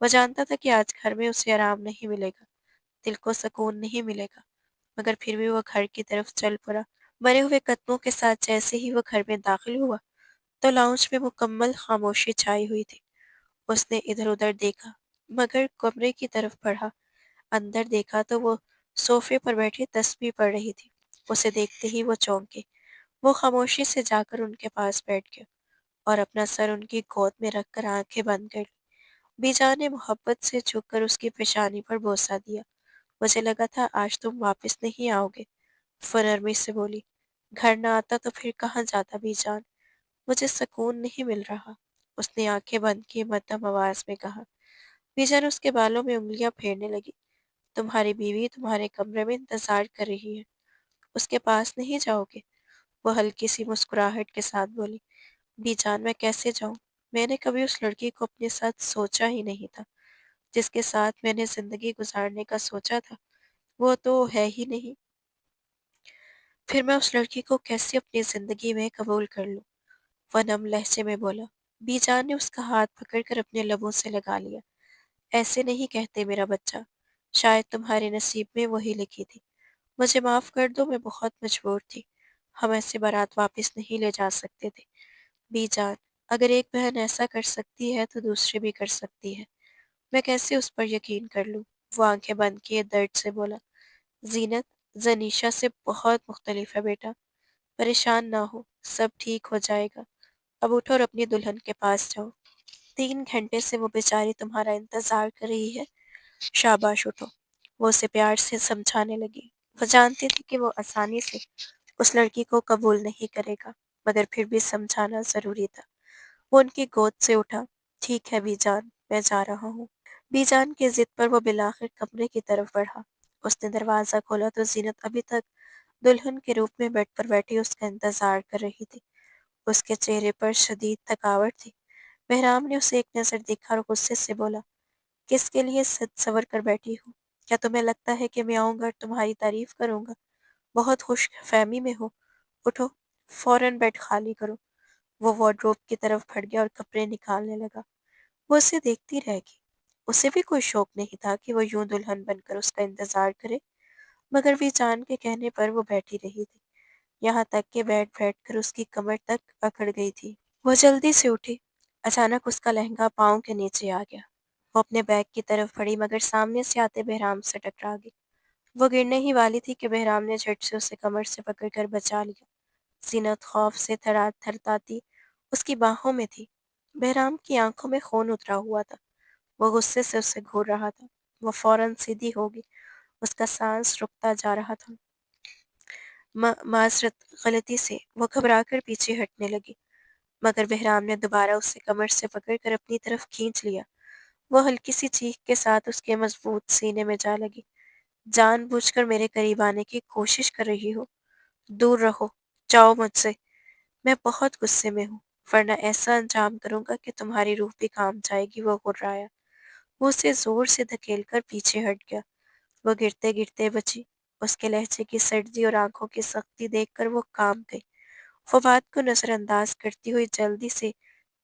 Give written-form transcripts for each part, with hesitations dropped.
وہ جانتا تھا کہ آج گھر میں اسے آرام نہیں ملے گا، دل کو سکون نہیں ملے گا، مگر پھر بھی وہ گھر کی طرف چل پڑا۔ مرے ہوئے قدموں کے ساتھ جیسے ہی وہ گھر میں داخل ہوا تو لاؤنج میں مکمل خاموشی چھائی ہوئی تھی۔ اس نے ادھر ادھر دیکھا مگر کمرے کی طرف بڑھا۔ اندر دیکھا تو وہ صوفے پر بیٹھی تسبیح پڑھ رہی تھی۔ اسے دیکھتے ہی وہ چونکے۔ وہ خاموشی سے جا کر ان کے پاس بیٹھ گیا اور اپنا سر ان کی گود میں رکھ کر آنکھیں بند کر لی۔ بیجا نے محبت سے جھک کر اس کی پیشانی پر بوسہ دیا۔ مجھے لگا تھا آج تم واپس نہیں آؤ گے، فنرمی سے بولی۔ گھر نہ آتا تو پھر کہاں جاتا بیجان؟ مجھے سکون نہیں مل رہا، اس نے آنکھیں بند کی مدھم آواز میں کہا۔ بیجان اس کے بالوں میں انگلیاں پھیرنے لگی۔ تمہاری بیوی تمہارے کمرے میں انتظار کر رہی ہے، اس کے پاس نہیں جاؤ گے؟ وہ ہلکی سی مسکراہٹ کے ساتھ بولی۔ بیجان میں کیسے جاؤں؟ میں نے کبھی اس لڑکی کو اپنے ساتھ سوچا ہی نہیں تھا، جس کے ساتھ میں نے زندگی گزارنے کا سوچا تھا وہ تو ہے ہی نہیں۔ پھر میں اس لڑکی کو کیسے اپنی زندگی میں قبول کر لوں؟ وہ نم لہجے میں بولا۔ بیجان نے اس کا ہاتھ پکڑ کر اپنے لبوں سے لگا لیا۔ ایسے نہیں کہتے میرا بچہ، شاید تمہارے نصیب میں وہی لکھی تھی۔ مجھے معاف کر دو، میں بہت مجبور تھی، ہم ایسے بارات واپس نہیں لے جا سکتے تھے۔ بیجان، اگر ایک بہن ایسا کر سکتی ہے تو دوسری بھی کر سکتی ہے، میں کیسے اس پر یقین کر لوں؟ وہ آنکھیں بند کیے درد سے بولا۔ زینت زنیشا سے بہت مختلف ہے بیٹا، پریشان نہ ہو، سب ٹھیک ہو جائے گا۔ اب اٹھو اور اپنی دلہن کے پاس جاؤ، 3 گھنٹے سے وہ بیچاری تمہارا انتظار کر رہی ہے، شاباش اٹھو۔ وہ اسے پیار سے سمجھانے لگی۔ وہ جانتی تھی کہ وہ آسانی سے اس لڑکی کو قبول نہیں کرے گا، مگر پھر بھی سمجھانا ضروری تھا۔ وہ ان کی گود سے اٹھا۔ ٹھیک ہے بی جان، میں جا رہا ہوں۔ بی جان کی ضد پر وہ بالآخر کمرے کی طرف بڑھا۔ اس نے دروازہ کھولا تو زینت ابھی تک دلہن کے روپ میں بیڈ پر بیٹھی اس کا انتظار کر رہی تھی۔ اس کے چہرے پر شدید تھکاوٹ تھی۔ بہرام نے اسے ایک نظر دیکھا اور غصے سے بولا، کس کے لیے سج سور کر بیٹھی ہو؟ کیا تمہیں لگتا ہے کہ میں آؤں گا اور تمہاری تعریف کروں گا؟ بہت خوش فہمی میں ہو، اٹھو، فوراً بیڈ خالی کرو۔ وہ وارڈروب کی طرف پھٹ گیا اور کپڑے نکالنے لگا۔ وہ اسے دیکھتی رہ گئی۔ اسے بھی کوئی شوق نہیں تھا کہ وہ یوں دلہن بن کر اس کا انتظار کرے، مگر بھی جان کے کہنے پر وہ بیٹھی رہی تھی، یہاں تک کہ بیٹھ کر اس کی کمر تک اکڑ گئی تھی۔ وہ جلدی سے اٹھی۔ اچانک اس کا لہنگا پاؤں کے نیچے آ گیا۔ وہ اپنے بیگ کی طرف بڑھی مگر سامنے سے آتے بہرام سے ٹکرا گئی۔ وہ گرنے ہی والی تھی کہ بہرام نے جھٹ سے اسے کمر سے پکڑ کر بچا لیا۔ زینت خوف سے تھرتاتی اس کی باہوں میں تھی۔ بہرام کی آنکھوں میں خون اترا ہوا تھا۔ وہ غصے سے اسے گھور رہا تھا۔ وہ فوراً سیدھی ہوگی۔ اس کا سانس رکتا جا رہا تھا۔ معذرت، غلطی سے، وہ گھبرا کر پیچھے ہٹنے لگی، مگر بہرام نے دوبارہ اسے کمر سے پکڑ کر اپنی طرف کھینچ لیا۔ وہ ہلکی سی چیخ کے ساتھ اس کے مضبوط سینے میں جا لگی۔ جان بوجھ کر میرے قریب آنے کی کوشش کر رہی ہو، دور رہو، جاؤ مجھ سے، میں بہت غصے میں ہوں، ورنہ ایسا انجام کروں گا کہ تمہاری روح بھی کام جائے گی۔ وہ غرایا۔ وہ اسے زور سے دھکیل کر پیچھے ہٹ گیا۔ وہ گرتے گرتے بچی۔ اس کے لہجے کی سردی اور آنکھوں کی سختی دیکھ کر وہ کانپ گئی۔ وہ بات کو نظر انداز کرتی ہوئی جلدی سے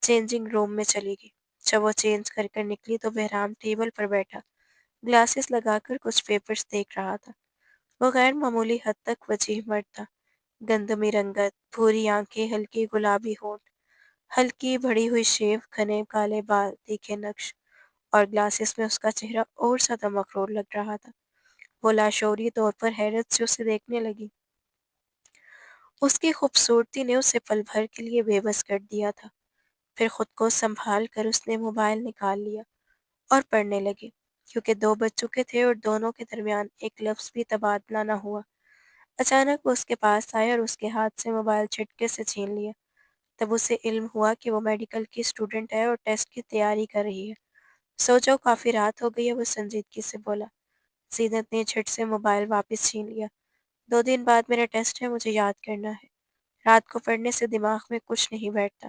چینجنگ روم میں چلی گئی۔ جب وہ چینج کر کر نکلی تو بہرام ٹیبل پر بیٹھا گلاسز لگا کر کچھ پیپرز دیکھ رہا تھا۔ وہ غیر معمولی حد تک وجیح مرد تھا۔ گندمی رنگت، بھوری آنکھیں، ہلکی گلابی ہونٹ، ہلکی بڑھی ہوئی شیو، گھنے کالے بال، تیکھے نقش، اور گلاسز میں اس کا چہرہ اور زیادہ مغرور لگ رہا تھا۔ وہ لاشعوری طور پر حیرت سے اسے دیکھنے لگی۔ اس کی خوبصورتی نے اسے پل بھر کے لیے بے بس کر دیا تھا۔ پھر خود کو سنبھال کر اس نے موبائل نکال لیا اور پڑھنے لگی، کیونکہ 2 بج چکے تھے اور دونوں کے درمیان ایک لفظ بھی تبادلہ نہ ہوا۔ اچانک وہ اس کے پاس آیا اور اس کے ہاتھ سے موبائل جھٹکے سے چھین لیا۔ تب اسے علم ہوا کہ وہ میڈیکل کی اسٹوڈنٹ ہے اور ٹیسٹ کی تیاری کر رہی ہے۔ سو جاؤ، کافی رات ہو گئی ہے، وہ سنجیدگی سے بولا۔ زینت نے جھٹ سے موبائل واپس چھین لیا۔ 2 دن بعد میرا ٹیسٹ ہے، مجھے یاد کرنا ہے۔ رات کو پڑھنے سے دماغ میں کچھ نہیں بیٹھتا،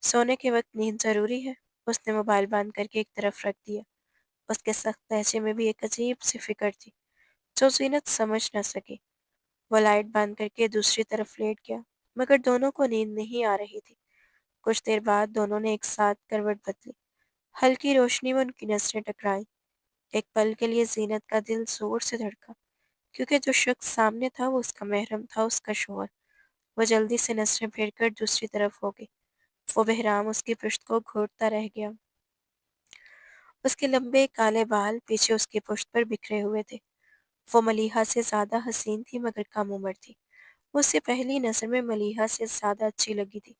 سونے کے وقت نیند ضروری ہے۔ اس نے موبائل بند کر کے ایک طرف رکھ دیا۔ اس کے سخت لہجے میں بھی ایک عجیب سی فکر تھی جو زینت سمجھ نہ سکی۔ وہ لائٹ بند کر کے دوسری طرف لیٹ گیا، مگر دونوں کو نیند نہیں آ رہی تھی۔ کچھ دیر بعد دونوں نے ایک ساتھ کروٹ بدلی۔ ہلکی روشنی میں ان کی نظریں ٹکرائیں۔ ایک پل کے لیے زینت کا دل زور سے دھڑکا، کیونکہ جو شخص سامنے تھا وہ اس کا محرم تھا، اس کا شوہر۔ وہ جلدی سے نظریں پھیر کر دوسری طرف ہو گئی۔ وہ بہرام اس کی پشت کو گھورتا رہ گیا۔ اس کے لمبے کالے بال پیچھے اس کی پشت پر بکھرے ہوئے تھے۔ وہ ملیحہ سے زیادہ حسین تھی مگر کم عمر تھی۔ وہ اسے پہلی نظر میں ملیحہ سے زیادہ اچھی لگی تھی۔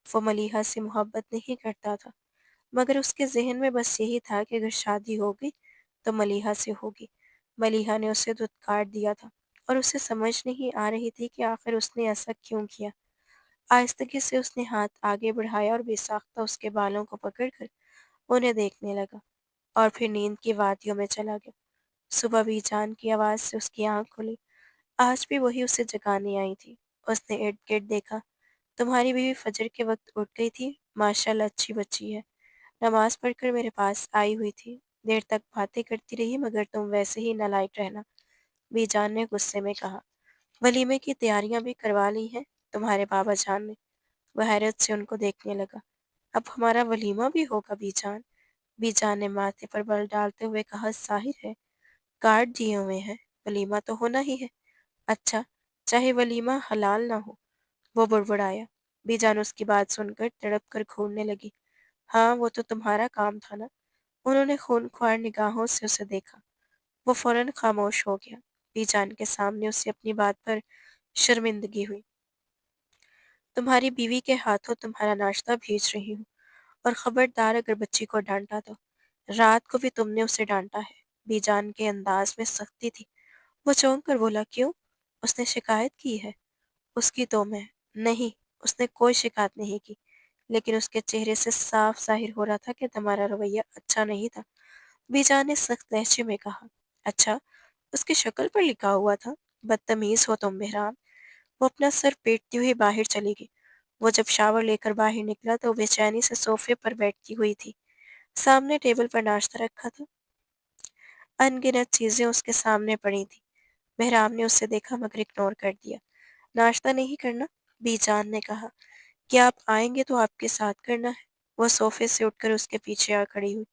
وہ ملیحہ سے محبت نہیں کرتا تھا، مگر اس کے ذہن میں بس یہی تھا کہ اگر شادی ہوگی تو ملیحہ سے ہوگی۔ ملیحہ نے اسے دھتکار دیا تھا اور اسے سمجھ نہیں آ رہی تھی کہ آخر اس نے ایسا کیوں کیا۔ آہستگی سے اس نے ہاتھ آگے بڑھایا اور بے ساختہ اس کے بالوں کو پکڑ کر انہیں دیکھنے لگا، اور پھر نیند کی وادیوں میں چلا گیا۔ صبح بھی جان کی آواز سے اس کی آنکھ کھلی۔ آج بھی وہی اسے جگانے آئی تھی۔ اس نے ارد گرد دیکھا۔ تمہاری بیوی فجر کے وقت اٹھ گئی تھی، ماشاءاللہ اچھی بچی ہے۔ نماز پڑھ کر میرے پاس آئی ہوئی تھی، دیر تک باتیں کرتی رہی مگر تم ویسے ہی نالائق رہنا، بی جان نے غصے میں کہا۔ ولیمے کی تیاریاں بھی کروا لی ہیں تمہارے بابا جان نے؟ وہ حیرت سے ان کو دیکھنے لگا۔ اب ہمارا ولیمہ بھی ہوگا بی جان؟ بی جان نے ماتھے پر بل ڈالتے ہوئے کہا، ظاہر ہے، کارڈ دیے ہوئے ہیں، ولیمہ تو ہونا ہی ہے۔ اچھا، چاہے ولیمہ حلال نہ ہو، وہ بڑبڑایا۔ بی جان اس کی بات سن کر تڑپ کر گھورنے لگی۔ ہاں وہ تو تمہارا کام تھا نا۔ انہوں نے خونخوار نگاہوں سے اسے دیکھا۔ وہ فوراً خاموش ہو گیا۔ بی جان کے سامنے اسے اپنی بات پر شرمندگی ہوئی۔ تمہاری بیوی کے ہاتھوں تمہارا ناشتہ بھیج رہی ہوں، اور خبردار اگر بچی کو ڈانٹا تو۔ رات کو بھی تم نے اسے ڈانٹا ہے۔ بی جان کے انداز میں سختی تھی۔ وہ چونک کر بولا، کیوں؟ اس نے شکایت کی ہے؟ اس کی تو میں نہیں، اس نے کوئی شکایت نہیں کی، لیکن اس کے چہرے سے صاف ظاہر ہو رہا تھا کہ تمہارا رویہ اچھا نہیں تھا۔ بی جان نے سخت لہجے میں کہا۔ اچھا، اس کی شکل پر لکھا ہوا تھا؟ بدتمیز ہو تم بہرام۔ وہ اپنا سر پیٹتی ہوئی باہر چلی گئی۔ وہ جب شاور لے کر باہر نکلا تو وہ بے چینی سے صوفے پر بیٹھی ہوئی تھی۔ سامنے ٹیبل پر ناشتہ رکھا تھا۔ ان گنت چیزیں اس کے سامنے پڑی تھیں۔ بہرام نے اسے دیکھا مگر اگنور کر دیا۔ ناشتہ نہیں کرنا؟ بی جان نے کہا۔ کیا آپ آئیں گے تو آپ کے ساتھ کرنا ہے؟ وہ صوفے سے اٹھ کر اس کے پیچھے آ کھڑی ہوئی۔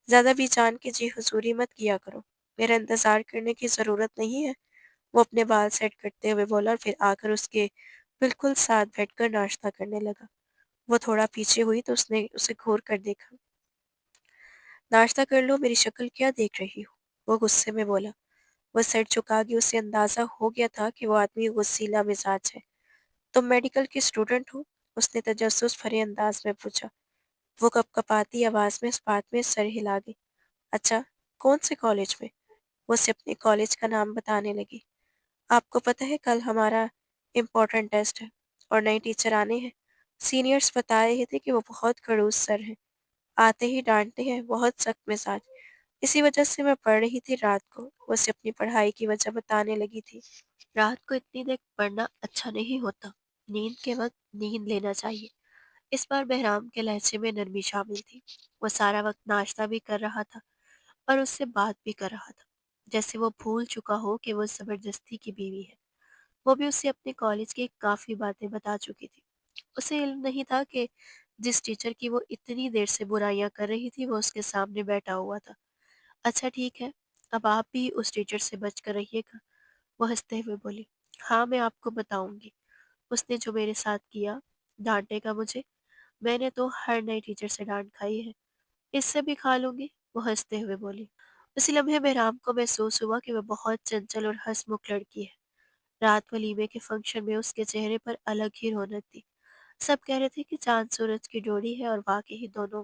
زیادہ بی جان کی جی حضوری مت کیا کرو، میرا انتظار کرنے کی ضرورت نہیں ہے۔ وہ اپنے بال سیٹ کرتے ہوئے بولا اور پھر آ کر اس کے بالکل ساتھ بیٹھ کر ناشتہ کرنے لگا۔ وہ تھوڑا پیچھے ہوئی تو اس نے اسے گھور کر دیکھا۔ ناشتہ کر لو، میری شکل کیا دیکھ رہی ہو؟ وہ غصے میں بولا۔ وہ سر جھکا گئی۔ اسے اندازہ ہو گیا تھا کہ وہ آدمی غصیلا مزاج ہے۔ تم میڈیکل کی اسٹوڈنٹ ہو؟ اس نے تجسس بھرے انداز میں پوچھا۔ وہ کپ کپاتی آواز میں اس بات میں سر ہلا گئی۔ اچھا، کون سے کالج میں؟ وہ اسے اپنے کالج کا نام بتانے لگی۔ آپ کو پتہ ہے کل ہمارا امپورٹنٹ ٹیسٹ ہے اور نئے ٹیچر آنے ہیں۔ سینئرز بتا رہے تھے کہ وہ بہت خڑوس سر ہیں، آتے ہی ڈانٹتے ہیں، بہت سخت مزاج۔ اسی وجہ سے میں پڑھ رہی تھی رات کو۔ وہ اسے اپنی پڑھائی کی وجہ بتانے لگی تھی۔ رات کو اتنی دیر پڑھنا اچھا نہیں ہوتا، نیند کے وقت نیند لینا چاہیے۔ اس بار بہرام کے لہجے میں نرمی شامل تھی۔ وہ سارا وقت ناشتہ بھی کر رہا تھا اور اس سے بات بھی کر رہا تھا، جیسے وہ بھول چکا ہو کہ وہ زبردستی کی بیوی ہے۔ وہ بھی اسے اپنے کالج کی کافی باتیں بتا چکی تھی۔ اسے علم نہیں تھا کہ جس ٹیچر کی وہ اتنی دیر سے برائیاں کر رہی تھی وہ اس کے سامنے بیٹھا ہوا تھا۔ اچھا ٹھیک ہے، اب آپ بھی اس ٹیچر سے بچ کر رہیے گا، وہ ہنستے ہوئے بولی۔ ہاں میں آپ کو بتاؤں گی، اس نے جو میرے ساتھ کیا، ڈانٹے گا مجھے؟ میں نے تو ہر نئے ٹیچر سے ڈانٹ کھائی ہے، اس سے بھی کھا لوں گی، وہ ہنستے ہوئے بولی۔ اسی لمحے بہرام کو محسوس ہوا کہ وہ بہت چنچل اور ہنس مکھ لڑکی ہے۔ رات ولیمے کے فنکشن میں اس کے چہرے پر الگ ہی رونق تھی۔ سب کہہ رہے تھے کہ چاند سورج کی جوڑی ہے، اور واقعی دونوں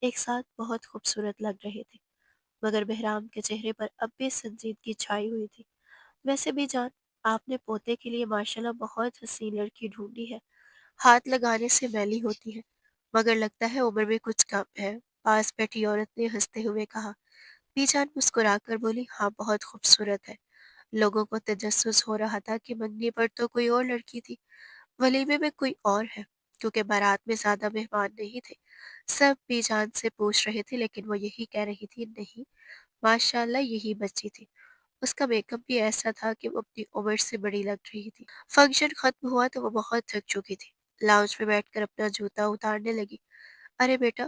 ایک ساتھ بہت خوبصورت لگ رہے تھے، مگر بہرام کے چہرے پر اب بھی سنجیدگی چھائی ہوئی تھی۔ ویسے بھی جان، آپ نے پوتے کے لیے ماشاءاللہ بہت حسین لڑکی ڈھونڈی ہے، ہاتھ لگانے سے میلی ہوتی ہے، مگر لگتا ہے عمر میں کچھ کم ہے، پاس بیٹھی عورت نے ہنستے ہوئے کہا۔ بی جان مسکرا کر بولی، ہاں بہت خوبصورت ہے۔ لوگوں کو تجسس ہو رہا تھا کہ منگنی پر تو کوئی اور لڑکی تھی، ولیمے میں کوئی اور ہے، کیونکہ بارات میں زیادہ مہمان نہیں تھے۔ سب بی جان سے پوچھ رہے تھے لیکن وہ یہی کہہ رہی تھی، نہیں، ماشاءاللہ یہی بچی تھی۔ اس کا میک اپ بھی ایسا تھا کہ وہ اپنی عمر سے بڑی لگ رہی تھی۔ فنکشن ختم ہوا تو وہ بہت تھک چکی تھی۔ لاؤنج میں بیٹھ کر اپنا جوتا اتارنے لگی۔ ارے بیٹا،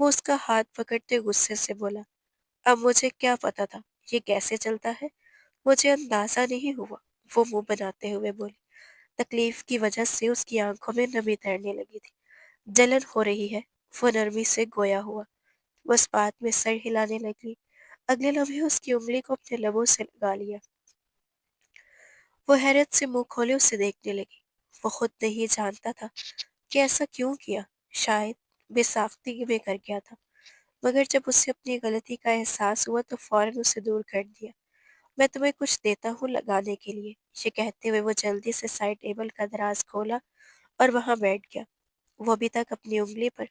وہ اس کا ہاتھ پکڑتے غصے سے بولا، اب مجھے کیا پتا تھا یہ کیسے چلتا ہے؟ مجھے اندازہ نہیں ہوا، وہ منہ بناتے ہوئے بولی۔ تکلیف کی وجہ سے اس کی آنکھوں میں نمی تیرنے لگی تھی۔ جلن ہو رہی ہے، وہ نرمی سے گویا ہوا۔ وہ اس بات میں سر ہلانے لگی۔ اگلے لمحے اس کی انگلی کو اپنے لبوں سے لگا لیا۔ وہ حیرت سے منہ کھولے اسے دیکھنے لگی۔ وہ خود نہیں جانتا تھا کہ ایسا کیوں کیا، شاید بے ساختگی میں کر گیا تھا، مگر جب اسے اپنی غلطی کا احساس ہوا تو فوراً اسے دور کر دیا۔ میں تمہیں کچھ دیتا ہوں لگانے کے لیے، یہ کہتے ہوئے وہ جلدی سے سائڈ ٹیبل کا دراز کھولا اور وہاں بیٹھ گیا۔ وہ ابھی تک اپنی انگلی پر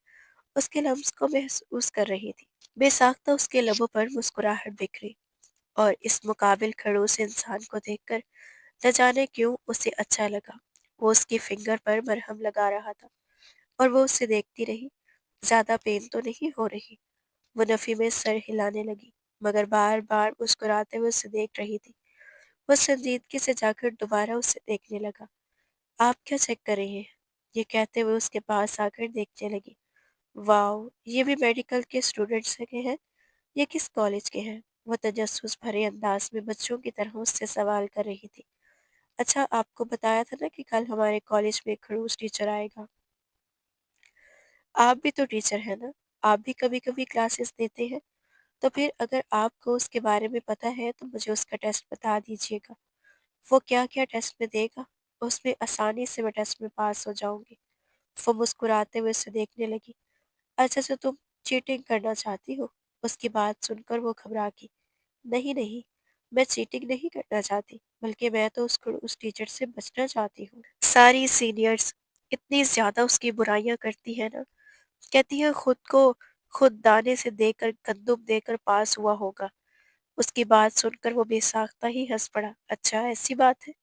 اس کے لمس کو محسوس کر رہی تھی۔ بے ساختہ اس کے لبوں پر مسکراہٹ بکھری، اور اس مقابل کھڑوس انسان کو دیکھ کر نہ جانے کیوں اسے اچھا لگا۔ وہ اس کی فنگر پر مرہم لگا رہا تھا اور وہ اسے دیکھتی رہی۔ زیادہ پین تو نہیں ہو رہی؟ وہ نفی میں سر ہلانے لگی، مگر بار بار مسکراتے ہوئے اسے دیکھ رہی تھی۔ وہ سنجیدگی سے جا کر دوبارہ اسے دیکھنے لگا۔ آپ کیا چیک کر رہے ہیں؟ یہ کہتے ہوئے اس کے پاس آ کر دیکھنے لگی۔ واؤ، یہ بھی میڈیکل کے اسٹوڈنٹس کے ہیں؟ یہ کس کالج کے ہیں؟ وہ تجسس بھرے انداز میں بچوں کی طرح اس سے سوال کر رہی تھی۔ اچھا، آپ کو بتایا تھا نا کہ کل ہمارے کالج میں ایک خڑوس ٹیچر آئے گا۔ آپ بھی تو ٹیچر ہیں نا، آپ بھی کبھی کبھی کلاسز دیتے ہیں، تو پھر اگر آپ کو اس کے بارے میں پتہ ہے تو مجھے اس کا ٹیسٹ بتا دیجیے گا۔ وہ کیا کیا ٹیسٹ میں دے گا؟ اس میں آسانی سے میں ٹیسٹ میں پاس ہو جاؤں گی۔ وہ مسکراتے ہوئے اسے دیکھنے لگی۔ اچھا تو تم چیٹنگ کرنا چاہتی ہو؟ اس کی بات سن کر وہ گھبرا گئی۔ نہیں نہیں، میں چیٹنگ نہیں کرنا چاہتی، بلکہ میں تو اس ٹیچر سے بچنا چاہتی ہوں۔ ساری سینئرز اتنی زیادہ اس کی برائیاں کرتی ہیں نا، کہتی ہے خود کو خود دانے سے دے کر گندم دے کر پاس ہوا ہوگا۔ اس کی بات سن کر وہ بے ساختہ ہی ہنس پڑا۔ اچھا ایسی بات ہے؟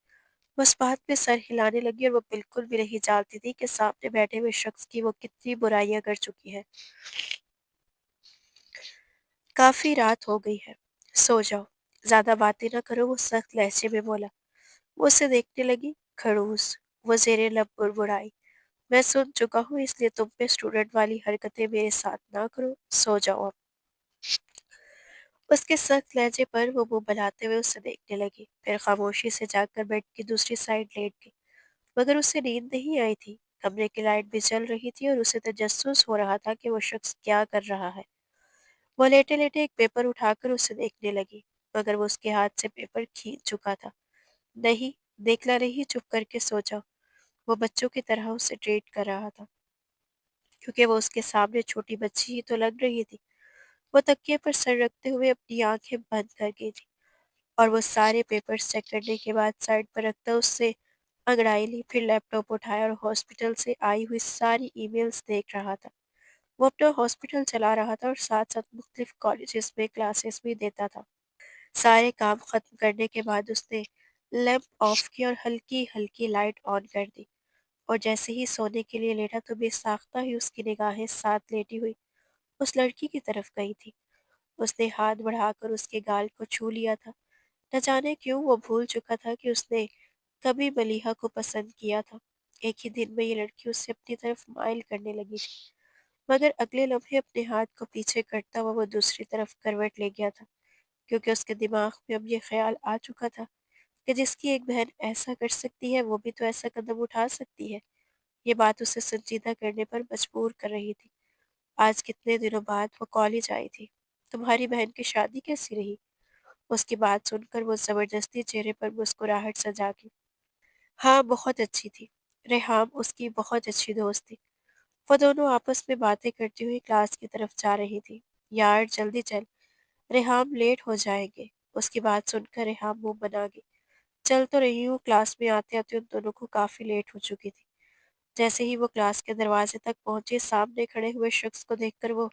وہ اس بات پہ سر ہلانے لگی، اور وہ بالکل بھی نہیں جانتی تھی کہ سامنے بیٹھے ہوئے شخص کی وہ کتنی برائیاں کر چکی ہے۔ کافی رات ہو گئی ہے، سو جاؤ، زیادہ باتیں نہ کرو، وہ سخت لہجے میں بولا۔ وہ اسے دیکھنے لگی۔ کھڑوس، وہ زیر لب بڑبڑائی، میں سن چکا ہوں، اس لیے تم پہ اسٹوڈنٹ والی حرکتیں میرے ساتھ نہ کرو، سو جاؤ اب۔ اس کے سخت لہجے پر وہ منہ بناتے ہوئے اسے دیکھنے لگی، پھر خاموشی سے جا کر بیڈ کی دوسری سائڈ لیٹ گئی، مگر اسے نیند نہیں آئی تھی۔ کمرے کی لائٹ بھی چل رہی تھی اور اسے تجسس ہو رہا تھا کہ وہ شخص کیا کر رہا ہے۔ وہ لیٹے لیٹے ایک پیپر اٹھا کر اسے دیکھنے لگی، مگر وہ اس کے ہاتھ سے پیپر کھینچ چکا تھا۔ نہیں، دیکھنا نہیں، چپ کر کے سو جاؤ۔ وہ بچوں کی طرح اسے ٹریٹ کر رہا تھا، کیونکہ وہ اس کے سامنے چھوٹی بچی ہی تو لگ رہی تھی۔ وہ تکیے پر سر رکھتے ہوئے اپنی آنکھیں بند کر گئی تھی، اور وہ سارے پیپرز چیک کرنے کے بعد سائڈ پر رکھتا اس سے انگڑائی لی، پھر لیپ ٹاپ اٹھایا اور ہاسپٹل سے آئی ہوئی ساری ای میلز دیکھ رہا تھا۔ وہ اپنا ہاسپٹل چلا رہا تھا اور ساتھ ساتھ مختلف کالجز میں کلاسز بھی دیتا تھا۔ سارے کام ختم کرنے کے بعد اس نے لیمپ آف کیا اور ہلکی ہلکی لائٹ آن کر دی، اور جیسے ہی سونے کے لیے لیٹا تو بے ساختہ ہی اس کی نگاہیں ساتھ لیٹی ہوئی اس لڑکی کی طرف گئی تھی۔ اس نے ہاتھ بڑھا کر اس کے گال کو چھو لیا تھا۔ نہ جانے کیوں وہ بھول چکا تھا کہ اس نے کبھی ملیحہ کو پسند کیا تھا۔ ایک ہی دن میں یہ لڑکی اس سے اپنی طرف مائل کرنے لگی تھی، مگر اگلے لمحے اپنے ہاتھ کو پیچھے کرتا ہوا وہ دوسری طرف کروٹ لے گیا تھا، کیونکہ اس کے دماغ میں اب یہ خیال آ چکا تھا کہ جس کی ایک بہن ایسا کر سکتی ہے وہ بھی تو ایسا قدم اٹھا سکتی ہے۔ یہ بات اسے سنجیدہ کرنے پر مجبور کر رہی تھی۔ آج کتنے دنوں بعد وہ کالج آئی تھی۔ تمہاری بہن کی شادی کیسی رہی؟ اس کی بات سن کر وہ زبردستی چہرے پر مسکراہٹ سجا گئی۔ ہاں، بہت اچھی تھی، ریحام اس کی بہت اچھی دوست تھی۔ وہ دونوں آپس میں باتیں کرتی ہوئی کلاس کی طرف جا رہی تھی۔ یار جلدی چل، ریحام لیٹ ہو جائیں گے۔ اس کی بات سن کر ریحام منہ بنا گئی۔ چل تو رہی ہوں، کلاس میں آتے آتے ان دونوں کو کافی لیٹ ہو چکی تھی۔ جیسے ہی وہ کلاس کے دروازے تک پہنچے، سامنے کھڑے ہوئے شخص کو دیکھ کر وہ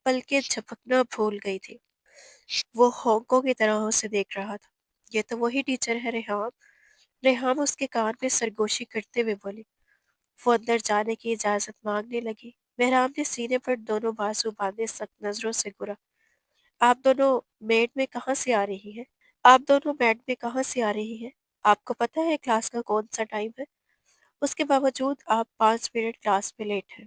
پلکیں جھپکنا بھول گئی تھی۔ وہ ہونکوں کی طرح اسے دیکھ رہا تھا۔ یہ تو وہی ٹیچر ہے ریحام۔ ریحام اس کے کان میں سرگوشی کرتے ہوئے بولی۔ وہ اندر جانے کی اجازت مانگنے لگی۔ مہراب نے سینے پر دونوں بازو باندھے سخت نظروں سے گرا۔ آپ دونوں میڈ میں کہاں سے آ رہی ہیں؟ آپ دونوں میڈ میں کہاں سے آ رہی ہیں؟ آپ کو پتہ ہے کلاس کا کون سا ٹائم ہے؟ اس کے باوجود آپ 5 منٹ کلاس میں لیٹ ہیں۔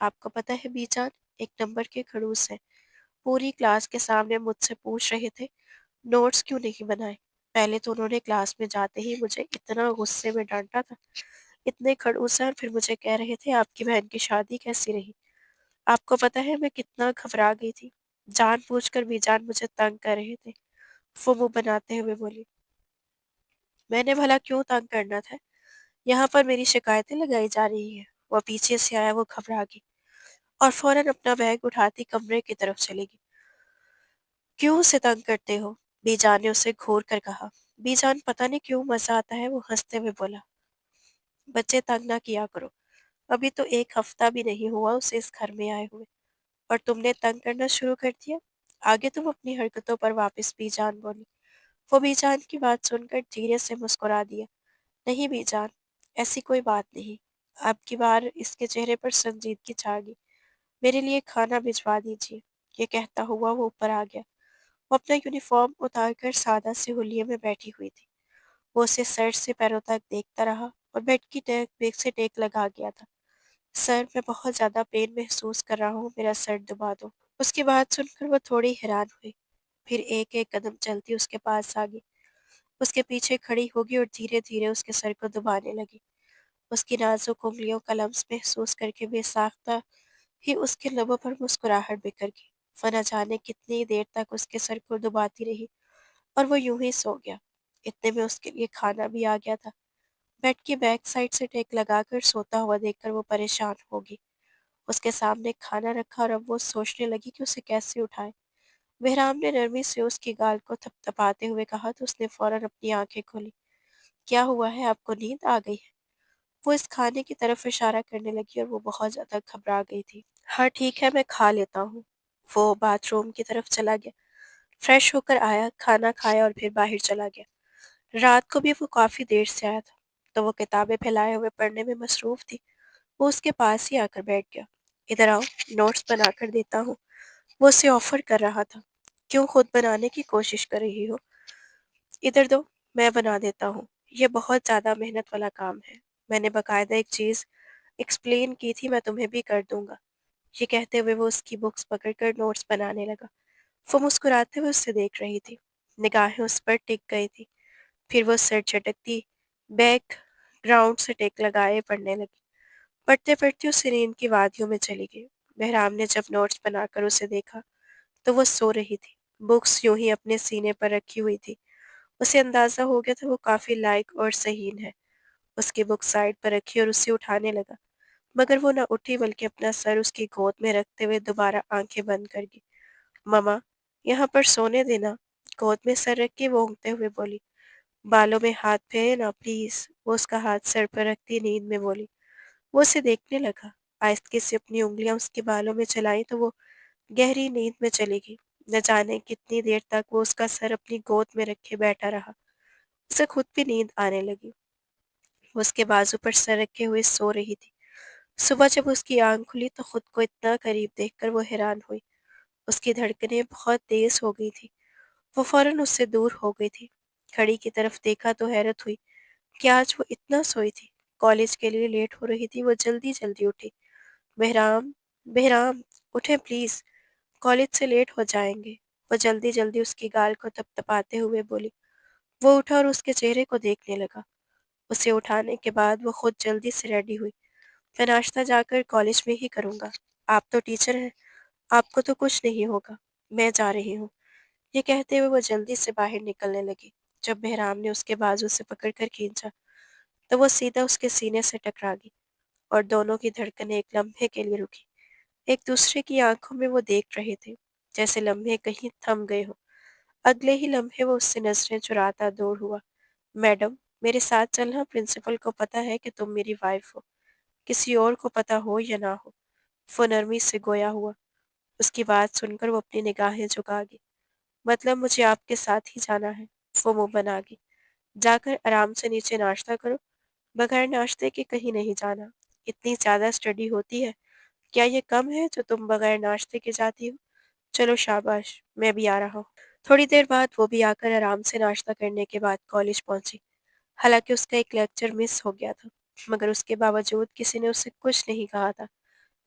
آپ کو پتہ ہے بی جان، ایک نمبر کے خڑوس ہیں، پوری کلاس کے سامنے مجھ سے پوچھ رہے تھے نوٹس کیوں نہیں بنائے۔ پہلے تو انہوں نے کلاس میں جاتے ہی مجھے اتنا غصے میں ڈانٹا تھا، اتنے خڑوس ہیں، اور پھر مجھے کہہ رہے تھے آپ کی بہن کی شادی کیسی رہی۔ آپ کو پتہ ہے میں کتنا گھبرا گئی تھی، جان بوجھ کر بھی جان مجھے تنگ کر رہے تھے۔ وہ منہ بناتے ہوئے بولی، میں نے بھلا کیوں تنگ کرنا تھا؟ یہاں پر میری شکایتیں لگائی جا رہی ہیں۔ وہ پیچھے سے آیا، وہ گھبرا گئی اور فوراً اپنا بیگ اٹھاتی کمرے کی طرف چلے گی۔ کیوں اسے تنگ کرتے ہو؟ بی جان نے اسے گھور کر کہا۔ بی جان پتہ نہیں کیوں مزہ آتا ہے، وہ ہنستے ہوئے بولا، بچے تنگ نہ کیا کرو، ابھی تو ایک ہفتہ بھی نہیں ہوا اسے اس گھر میں آئے ہوئے اور تم نے تنگ کرنا شروع کر دیا۔ آگے تم اپنی حرکتوں پر واپس۔ بی جان بولی۔ وہ بی جان کی بات سن کر دھیرے سے مسکرا دیا۔ نہیں بی جان، ایسی کوئی بات نہیں۔ اب کی بار اس کے چہرے پر سنجیدگی چھا گئی۔ میرے لیے کھانا بھجوا دیجیے۔ یہ کہتا ہوا وہ اوپر آ گیا۔ وہ اپنا یونیفارم اتار کر سادہ سے حلیے میں بیٹھی ہوئی تھی۔ وہ اسے سر سے پیروں تک دیکھتا رہا اور بیڈ کی بیگ سے ٹیک لگا گیا تھا۔ سر، میں بہت زیادہ پین محسوس کر رہا ہوں، میرا سر دبا دو۔ اس کی بات سن کر وہ تھوڑی حیران ہوئی، پھر ایک ایک قدم چلتی اس کے پاس آ گئی، اس کے پیچھے کھڑی ہوگی اور دھیرے دھیرے اس کے سر کو دبانے لگی۔ اس کی نازک انگلیوں کا لمس محسوس کر کے بے ساختہ ہی اس کے لبوں پر مسکراہٹ بکھر گئی۔ وہ نہ جانے کتنی دیر تک اس کے سر کو دباتی رہی اور وہ یوں ہی سو گیا۔ اتنے میں اس کے لیے کھانا بھی آ گیا تھا۔ بیڈ کی بیک سائڈ سے ٹیک لگا کر سوتا ہوا دیکھ کر وہ پریشان ہوگی۔ اس کے سامنے کھانا رکھا اور اب وہ سوچنے لگی کہ اسے کیسے اٹھائے۔ بہرام نے نرمی سے اس کی گال کو تھپ تھپاتے ہوئے کہا تو اس نے فوراً اپنی آنکھیں کھولی۔ کیا ہوا ہے، آپ کو نیند آ گئی ہے؟ وہ اس کھانے کی طرف اشارہ کرنے لگی اور وہ بہت زیادہ گھبرا گئی تھی۔ ہاں ٹھیک ہے، میں کھا لیتا ہوں۔ وہ باتھ روم کی طرف چلا گیا، فریش ہو کر آیا، کھانا کھایا اور پھر باہر چلا گیا۔ رات کو بھی وہ کافی دیر سے آیا تھا تو وہ کتابیں پھیلائے ہوئے پڑھنے میں مصروف تھی۔ وہ اس کے پاس ہی آ کر بیٹھ گیا۔ ادھر آؤ، نوٹس بنا کر دیتا ہوں، وہ اسے آفر کر رہا تھا۔ کیوں خود بنانے کی کوشش کر رہی ہو؟ ادھر دو، میں بنا دیتا ہوں، یہ بہت زیادہ محنت والا کام ہے۔ میں نے باقاعدہ ایک چیز ایکسپلین کی تھی، میں تمہیں بھی کر دوں گا۔ یہ کہتے ہوئے وہ اس کی بکس پکڑ کر نوٹس بنانے لگا۔ وہ مسکراتے ہوئے اسے دیکھ رہی تھی، نگاہیں اس پر ٹک گئی تھی، پھر وہ سر جھٹکتی بیک گراؤنڈ سے ٹیک لگائے پڑھنے لگی۔ پڑھتے پڑھتے اسے نیند کی وادیوں میں چلی گئی۔ بہرام نے جب نوٹس بنا کر اسے دیکھا تو وہ سو رہی تھی، بکس یوں ہی اپنے سینے پر رکھی ہوئی تھی۔ اسے اندازہ ہو گیا تھا وہ کافی لائق اور ذہین ہے۔ اس کی بک سائڈ پر رکھی اور اسے اٹھانے لگا، مگر وہ نہ اٹھی بلکہ اپنا سر اس کی گود میں رکھتے ہوئے دوبارہ آنکھیں بند کر گئی۔ مما، یہاں پر سونے دینا، گود میں سر رکھ کے وہ اونگتے ہوئے بولی۔ بالوں میں ہاتھ پھیرنا پلیز، وہ اس کا ہاتھ سر پر رکھتی نیند میں بولی۔ وہ اسے دیکھنے لگا، آہستگی سے اپنی انگلیاں اس کے بالوں میں چلائیں تو وہ گہری نیند میں چلی گئی۔ نہ جانے کتنی دیر تک وہ اس کا سر اپنی گود میں رکھے بیٹھا رہا، اسے خود بھی نیند آنے لگی۔ وہ اس کے بازو پر سر رکھے ہوئے سو رہی تھی۔ صبح جب اس کی آنکھ کھلی تو خود کو اتنا قریب دیکھ کر وہ حیران ہوئی۔ اس کی دھڑکنیں بہت تیز ہو گئی تھی۔ وہ فوراً اس سے دور ہو گئی تھی۔ گھڑی کی طرف دیکھا تو حیرت ہوئی کہ آج وہ اتنا سوئی تھی۔ کالج کے لیے لیٹ ہو رہی تھی، وہ جلدی جلدی اٹھی۔ بہرام، بہرام، اٹھیں پلیز، کالج سے لیٹ ہو جائیں گے۔ وہ جلدی جلدی اس کی گال کو تپ تپاتے ہوئے بولی۔ وہ اٹھا اور اس کے چہرے کو دیکھنے لگا۔ اسے اٹھانے کے بعد وہ خود جلدی سے ریڈی ہوئی۔ میں ناشتہ جا کر کالج میں ہی کروں گا، آپ تو ٹیچر ہیں، آپ کو تو کچھ نہیں ہوگا، میں جا رہی ہوں۔ یہ کہتے ہوئے وہ جلدی سے باہر نکلنے لگی۔ جب بہرام نے اس کے بازو سے پکڑ کر کھینچا تو وہ سیدھا اس کے سینے سے ٹکرا گئی اور دونوں کی دھڑکنیں ایک لمحے کے لیے رکی۔ ایک دوسرے کی آنکھوں میں وہ دیکھ رہے تھے، جیسے لمحے کہیں تھم گئے ہو۔ اگلے ہی لمحے وہ اس سے نظریں چراتا دور ہوا۔ میڈم، میرے ساتھ چلنا، پرنسپل کو پتہ ہے کہ تم میری وائف ہو، کسی اور کو پتہ ہو یا نہ ہو۔ وہ نرمی سے گویا ہوا۔ اس کی بات سن کر وہ اپنی نگاہیں جھکا گئی۔ مطلب مجھے آپ کے ساتھ ہی جانا ہے؟ وہ منہ بنا گئی۔ جا کر آرام سے نیچے ناشتہ کرو، بغیر ناشتے کے کہیں نہیں جانا۔ اتنی زیادہ اسٹڈی ہوتی ہے، کیا یہ کم ہے جو تم بغیر ناشتے کے جاتی ہو؟ چلو شاباش، میں بھی آ رہا ہوں۔ تھوڑی دیر بعد وہ بھی آ کر آرام سے ناشتہ کرنے کے بعد کالج پہنچی۔ حالانکہ اس کا ایک لیکچر مس ہو گیا تھا، مگر اس کے باوجود کسی نے اسے کچھ نہیں کہا تھا۔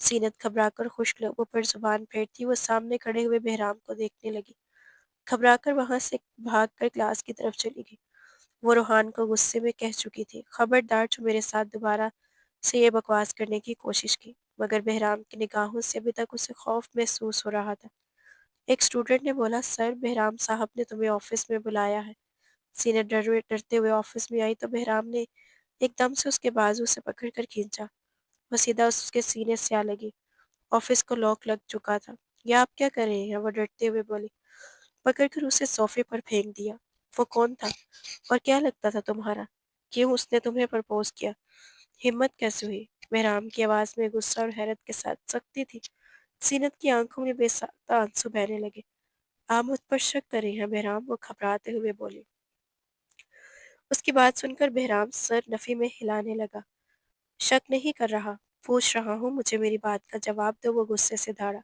زینت گھبرا کر خشک لبوں پر زبان پھیرتی وہ سامنے کھڑے ہوئے بہرام کو دیکھنے لگی۔ گھبرا کر وہاں سے بھاگ کر کلاس کی طرف چلی گئی۔ وہ روحان کو غصے میں کہہ چکی تھی، خبردار جو میرے ساتھ دوبارہ سے یہ بکواس کرنے کی کوشش کی، مگر بہرام کی نگاہوں سے ابھی تک اسے خوف محسوس ہو رہا تھا۔ ایک اسٹوڈنٹ نے بولا، سر بہرام صاحب نے تمہیں آفس میں بلایا ہے۔ سینئر ڈرتے ہوئے آفس میں آئی تو بہرام نے ایک دم سے اس کے بازو سے پکڑ کر کھینچا۔ وہ سیدھا اس کے سینے سے آ لگی۔ آفس کو لاک لگ چکا تھا۔ یہ آپ کیا کر رہے ہیں؟ وہ ڈرتے ہوئے بولی۔ پکڑ کر اسے صوفے پر پھینک دیا۔ وہ کون تھا اور کیا لگتا تھا تمہارا؟ کیوں اس نے تمہیں پرپوز کیا؟ ہمت کیسے ہوئی؟ بہرام کی آواز میں غصہ اور حیرت کے ساتھ سختی تھی۔ زینت کی آنکھوں میں بے ساختہ آنسو بہنے لگے۔ آپ مجھ پر شک کر رہے ہیں بہرام، وہ گھبراتے ہوئے بولی۔ اس کی بات سن کر بہرام سر نفی میں ہلانے لگا۔ شک نہیں کر رہا، پوچھ رہا ہوں، مجھے میری بات کا جواب دو۔ وہ غصے سے دھاڑا۔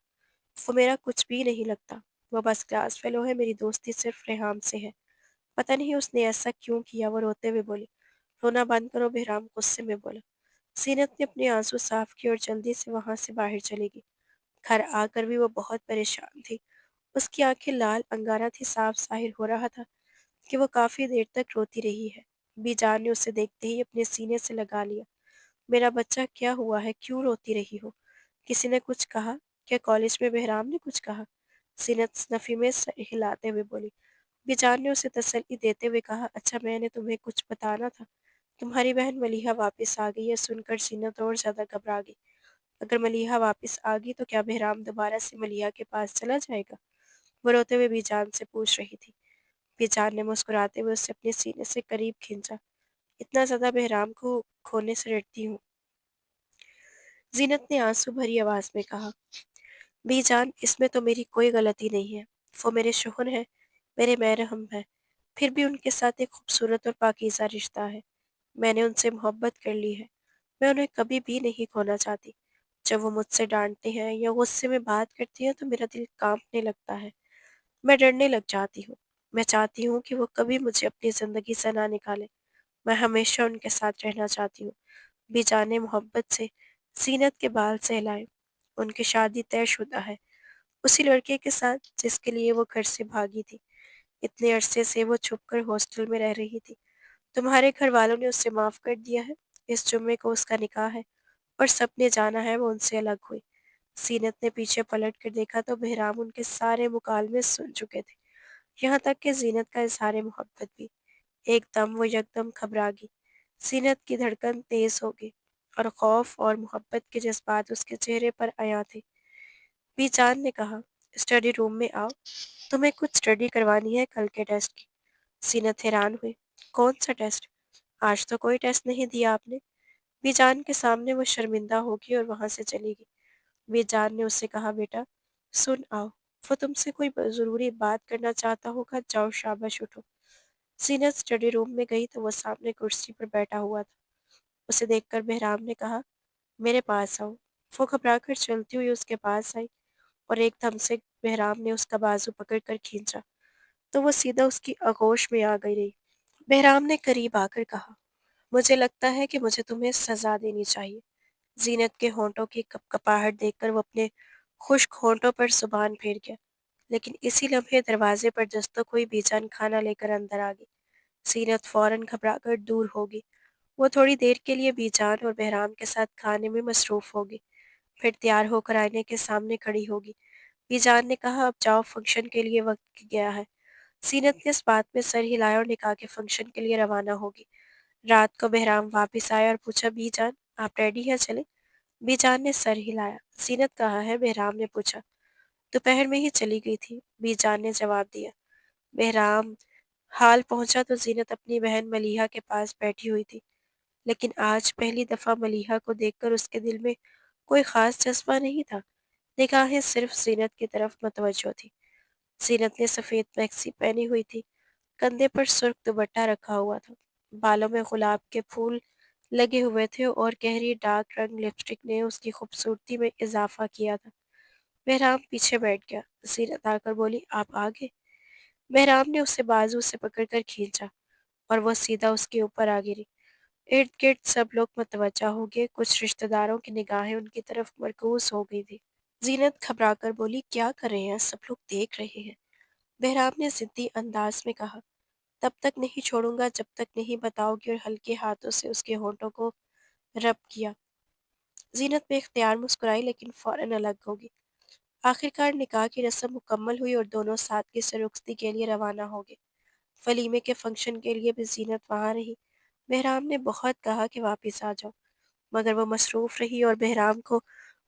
وہ میرا کچھ بھی نہیں لگتا، وہ بس کلاس فیلو ہے، میری دوستی صرف ریحام سے ہے۔ پتہ نہیں اس نے ایسا کیوں کیا، وہ روتے ہوئے بولی۔ رونا بند کرو، بہرام غصے میں بولا۔ زینت نے اپنے آنسو صاف کیے اور جلدی سے وہاں سے باہر چلی گئی۔ گھر آ کر بھی وہ بہت پریشان تھی۔ اس کی آنکھیں لال انگارہ تھی، صاف ظاہر ہو رہا تھا کہ وہ کافی دیر تک روتی رہی ہے۔ بی جان نے اسے دیکھتے ہی اپنے سینے سے لگا لیا۔ میرا بچہ کیا ہوا ہے؟ کیوں روتی رہی ہو؟ کسی نے کچھ کہا؟ کیا کالج میں بہرام نے کچھ کہا؟ زینت نفی میں سر ہلاتے ہوئے بولی۔ بی جان نے اسے تسلی دیتے ہوئے کہا، اچھا میں نے تمہیں کچھ بتانا تھا۔ تمہاری بہن ملیحہ واپس آ گئی ہے۔ سن کر زینت اور زیادہ گھبرا گئی۔ اگر ملیحہ واپس آ گئی تو کیا بہرام دوبارہ سے ملیحہ کے پاس چلا جائے گا؟ وہ روتے ہوئے بی جان سے پوچھ رہی تھی۔ بی جان نے مسکراتے ہوئے اسے اپنے سینے سے قریب کھینچا۔ اتنا زیادہ بہرام کو کھونے سے ڈرتی ہوں؟ زینت نے آنسو بھری آواز میں کہا۔ بی جان اس میں تو میری کوئی غلطی نہیں ہے، وہ میرے شوہر ہیں، میرے محرم ہیں، پھر بھی ان کے ساتھ ایک خوبصورت اور پاکیزہ رشتہ ہے۔ میں نے ان سے محبت کر لی ہے، میں انہیں کبھی بھی نہیں کھونا چاہتی۔ جب وہ مجھ سے ڈانٹتے ہیں یا غصے میں بات کرتی ہیں تو میرا دل کانپنے لگتا ہے، میں ڈرنے لگ جاتی ہوں۔ میں چاہتی ہوں کہ وہ کبھی مجھے اپنی زندگی سے نہ نکالے، میں ہمیشہ ان کے ساتھ رہنا چاہتی ہوں۔ بی جان نے محبت سے زینت کے بال سہلائے۔ ان کی شادی طے شدہ ہے، اسی لڑکے کے ساتھ جس کے لیے وہ گھر سے بھاگی تھی۔ اتنے عرصے سے وہ چھپ کر ہاسٹل میں رہ رہی تھی۔ تمہارے گھر والوں نے اسے معاف کر دیا ہے، اس جمعے کو اس کا نکاح ہے اور سب نے جانا ہے وہ ان سے الگ ہوئی۔ زینت نے پیچھے پلٹ کر دیکھا تو بہرام ان کے سارے مکالمے سن چکے تھے، یہاں تک کہ زینت کا اظہار محبت بھی۔ ایک دم وہ یکدم گھبرا گئی۔ زینت کی دھڑکن تیز ہو گئی اور خوف اور محبت کے جذبات اس کے چہرے پر عیاں تھے۔ بی جان نے کہا، اسٹڈی روم میں آؤ، تمہیں کچھ اسٹڈی کروانی ہے کل کے ٹیسٹ کی۔ زینت حیران ہوئی، کون سا ٹیسٹ؟ آج تو کوئی ٹیسٹ نہیں دیا آپ نے۔ بی جان کے سامنے وہ شرمندہ ہوگی اور وہاں سے چلی گئی۔ بی جان نے اس سے کہا، بیٹا سن آؤ، وہ تم سے کوئی ضروری بات کرنا چاہتا ہوگا، جاؤ شاباش اٹھو۔ زینت اسٹڈی روم میں گئی تو وہ سامنے کرسی پر بیٹھا ہوا تھا۔ اسے دیکھ کر بہرام نے کہا، میرے پاس آؤ۔ وہ گھبرا کر چلتی ہوئی اس کے پاس آئی اور ایک دم سے بہرام نے اس کا بازو پکڑ کر کھینچا تو وہ سیدھا اس کی آغوش میں آ گئی رہی۔ بہرام نے قریب آ کر کہا، مجھے لگتا ہے کہ مجھے تمہیں سزا دینی چاہیے۔ زینت کے ہونٹوں کی کپ کپاہٹ دیکھ کر وہ اپنے خشک ہونٹوں پر زبان پھیر گیا، لیکن اسی لمحے دروازے پر دستک ہوئی، بی جان کھانا لے کر اندر آ گئی۔ زینت فوراً گھبرا کر دور ہو گئی۔ وہ تھوڑی دیر کے لیے بی جان اور بہرام کے ساتھ کھانے میں مصروف ہوگی، پھر تیار ہو کر آئینے کے سامنے کھڑی ہوگی۔ بی جان نے کہا، اب جاؤ، فنکشن کے لیے وقت گیا ہے۔ زینت نے اس بات میں سر ہلایا اور نکاح کے فنکشن کے لیے روانہ ہوگی۔ رات کو بہرام واپس آیا اور پوچھا، بی جان آپ ریڈی ہیں، چلیں؟ بی جان نے سر ہلایا۔ زینت کہاں ہے؟ بہرام نے پوچھا۔ دوپہر میں ہی چلی گئی تھی، بی جان نے جواب دیا۔ بہرام حال پہنچا تو زینت اپنی بہن ملیحہ کے پاس بیٹھی ہوئی تھی، لیکن آج پہلی دفعہ ملیحہ کو دیکھ کر اس کے دل میں کوئی خاص جذبہ نہیں تھا، نگاہیں صرف زینت کی طرف متوجہ تھی۔ زینت نے سفید میکسی پہنی ہوئی تھی، کندھے پر سرخ دوپٹہ رکھا ہوا تھا، بالوں میں گلاب کے پھول لگے ہوئے تھے اور گہری ڈارک رنگ لپسٹک نے اس کی خوبصورتی میں اضافہ کیا تھا۔ بہرام پیچھے بیٹھ گیا۔ زینت آ کر بولی، آپ آ گئے؟ بہرام نے اسے بازو سے پکڑ کر کھینچا اور وہ سیدھا اس کے اوپر آ گری۔ ارد گرد سب لوگ متوجہ ہو گئے، کچھ رشتہ داروں کی نگاہیں ان کی طرف مرکوز ہو گئی تھی۔ زینت گھبرا کر بولی، کیا کر رہے ہیں؟ سب لوگ دیکھ رہے ہیں۔ بہرام نے ضدی انداز میں کہا، تب تک نہیں چھوڑوں گا جب تک نہیں بتاؤ گی، اور ہلکے ہاتھوں سے اس کے ہونٹوں کو رب کیا۔ زینت بے اختیار مسکرائی لیکن فوراً الگ ہوگی۔ آخرکار نکاح کی رسم مکمل ہوئی اور دونوں سادگی سے رخصتی کے لیے روانہ ہو گئے۔ ولیمے کے فنکشن کے لیے بھی زینت وہاں رہی۔ بہرام نے بہت کہا کہ واپس آ جاؤ، مگر وہ مصروف رہی اور بہرام کو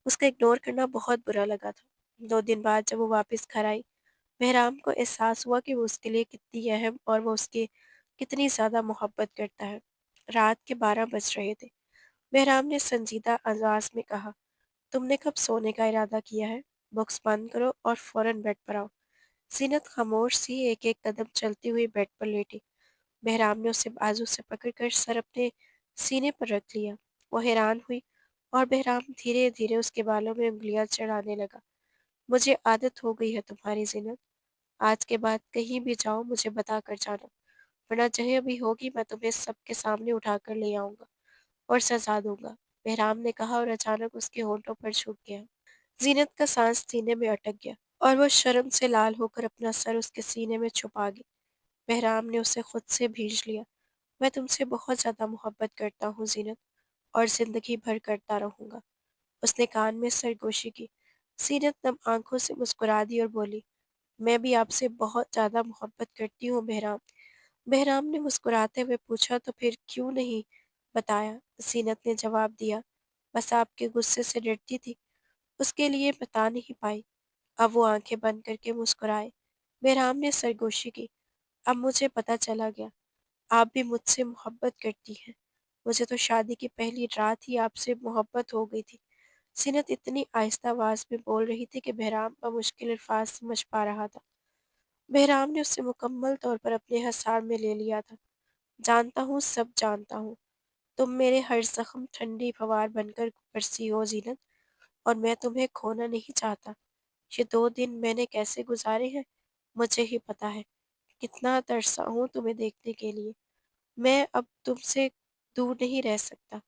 اس کا اگنور کرنا بہت برا لگا تھا۔ 2 دن بعد جب وہ واپس گھر آئی، بہرام کو احساس ہوا کہ وہ اس کے لیے کتنی اہم اور وہ اس کی کتنی زیادہ محبت کرتا ہے۔ رات کے 12 بج رہے تھے۔ بہرام نے سنجیدہ انداز میں کہا، تم نے کب سونے کا ارادہ کیا ہے؟ بکس بند کرو اور فوراً بیڈ پر آؤ۔ زینت خاموش سی ایک ایک قدم چلتی ہوئی بیڈ پر لیٹی۔ بہرام نے اسے بازو سے پکڑ کر سر اپنے سینے پر رکھ لیا۔ وہ حیران ہوئی اور بہرام دھیرے دھیرے اس کے بالوں میں انگلیاں چڑھانے لگا۔ مجھے عادت ہو گئی ہے تمہاری، زینت۔ آج کے بعد کہیں بھی جاؤ مجھے بتا کر جانا، ورنہ جہاں بھی ہوگی میں تمہیں سب کے سامنے اٹھا کر لے آؤں گا اور سزا دوں گا، بہرام نے کہا اور اچانک اس کے ہونٹوں پر جھک گیا۔ زینت کا سانس سینے میں اٹک گیا اور وہ شرم سے لال ہو کر اپنا سر اس کے سینے میں چھپا گئی۔ بہرام نے اسے خود سے بھیج لیا۔ میں تم سے بہت زیادہ محبت کرتا ہوں زینت، اور زندگی بھر کرتا رہوں گا۔ اس نے کان میں سرگوشی کی۔ زینت نم آنکھوں سے مسکرا دی اور بولی، میں بھی آپ سے بہت زیادہ محبت کرتی ہوں بہرام۔ بہرام نے مسکراتے ہوئے پوچھا، تو پھر کیوں نہیں بتایا؟ زینت نے جواب دیا، بس آپ کے غصے سے ڈرتی تھی، اس کے لیے بتا نہیں پائی۔ اب وہ آنکھیں بند کر کے مسکرائے۔ بہرام نے سرگوشی کی، اب مجھے پتہ چلا گیا، آپ بھی مجھ سے محبت کرتی ہیں۔ مجھے تو شادی کی پہلی رات ہی آپ سے محبت ہو گئی تھی۔ زینت اتنی آہستہ آواز میں بول رہی تھی کہ بہرام بمشکل الفاظ سمجھ پا رہا تھا۔ بہرام نے اسے مکمل طور پر اپنے حصار میں لے لیا تھا۔ جانتا ہوں، سب جانتا ہوں، تم میرے ہر زخم ٹھنڈی فوار بن کر برسی ہو زینت، اور میں تمہیں کھونا نہیں چاہتا۔ یہ 2 دن میں نے کیسے گزارے ہیں مجھے ہی پتا ہے، کتنا ترسا ہوں تمہیں دیکھنے کے لیے۔ میں اب تم سے دور نہیں رہ سکتا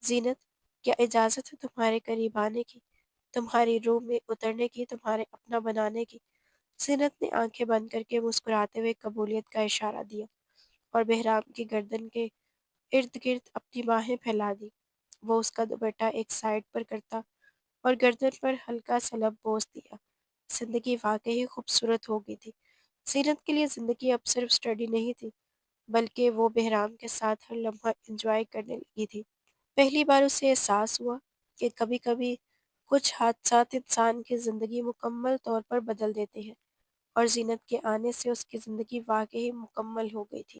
زینت، کیا اجازت ہے تمہارے قریب آنے کی، تمہاری روح میں اترنے کی، تمہارے اپنا بنانے کی؟ زینت نے آنکھیں بند کر کے مسکراتے ہوئے قبولیت کا اشارہ دیا اور بہرام کی گردن کے ارد گرد اپنی باہیں پھیلا دی۔ وہ اس کا دوپٹہ ایک سائڈ پر کرتا اور گردن پر ہلکا سا لب بوس دیا۔ زندگی واقعی خوبصورت ہو گئی تھی۔ زینت کے لیے زندگی اب صرف اسٹڈی نہیں تھی، بلکہ وہ بہرام کے ساتھ ہر لمحہ انجوائے کرنے لگی تھی۔ پہلی بار اسے احساس ہوا کہ کبھی کبھی کچھ حادثات انسان کی زندگی مکمل طور پر بدل دیتے ہیں، اور زینت کے آنے سے اس کی زندگی واقعی مکمل ہو گئی تھی۔